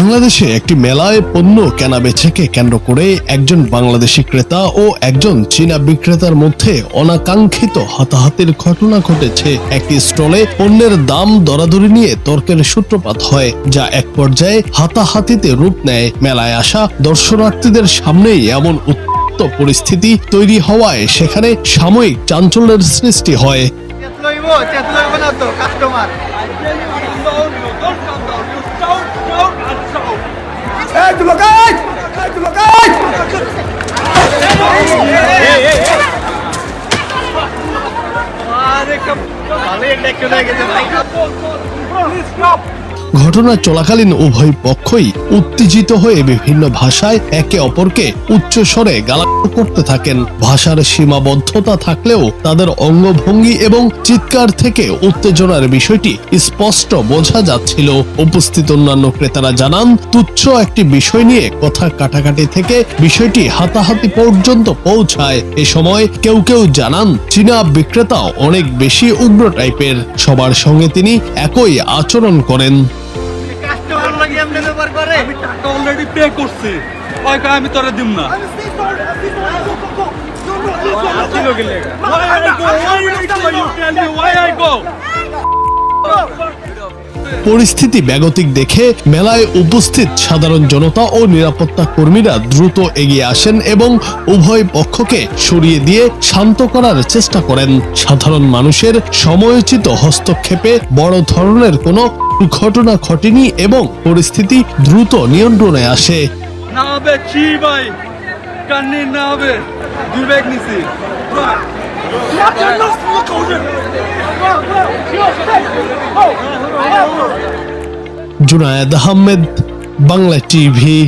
বাংলাদেশে একটি মেলায় পণ্য কেনাবেচাকে কেন্দ্র করে একজন বাংলাদেশি ক্রেতা ও একজন চীনা বিক্রেতার মধ্যে অনাকাঙ্ক্ষিত হাতাহাতির ঘটনা ঘটেছে। একটি স্টলে পণ্যের দাম দরাদরি নিয়ে তর্কের সূত্রপাত হয়, যা এক পর্যায়ে হাতাহাতিতে রূপ নেয়। মেলায় আসা দর্শনার্থীদের সামনেই এমন উত্তপ্ত পরিস্থিতি তৈরি হওয়ায় সেখানে সাময়িক চাঞ্চল্যের সৃষ্টি হয়। ঘটনা চলাকালীন উভয় পক্ষই উত্তেজিত হয়ে বিভিন্ন ভাষায় একে অপরকে উচ্চস্বরে গালাগাল করতে থাকেন। ভাষার সীমাবদ্ধতা থাকলেও তাদের অঙ্গভঙ্গি এবং চিৎকার থেকে উত্তেজনার বিষয়টি স্পষ্ট বোঝা যাচ্ছিল। উপস্থিত অন্যান্য ক্রেতারা জানান, তুচ্ছ একটি বিষয় নিয়ে কথা কাটাকাটি থেকে বিষয়টি হাতাহাতি পর্যন্ত পৌঁছায়। এ সময় কেউ কেউ জানান, চীনা বিক্রেতা অনেক বেশি উগ্র টাইপের। সবার সঙ্গে তিনি একই আচরণ করেন। আমি টাকা অলরেডি পে করছি, আমি তোরে দিম না। পরিস্থিতি বেগতিক দেখে মেলায় উপস্থিত সাধারণ জনতা ও নিরাপত্তা কর্মীরা দ্রুত এগিয়ে আসেন এবং উভয় পক্ষকে সরিয়ে দিয়ে শান্ত করার চেষ্টা করেন। সাধারণ মানুষের সময়োচিত হস্তক্ষেপে বড় ধরনের কোনো ঘটনা ঘটেনি এবং পরিস্থিতি দ্রুত নিয়ন্ত্রণে আসে। না হবে চি ভাই, কান্নি না হবে, দুই ব্যাগ নিছি। জুনায়েদ আহমেদ, বাংলা টিভি।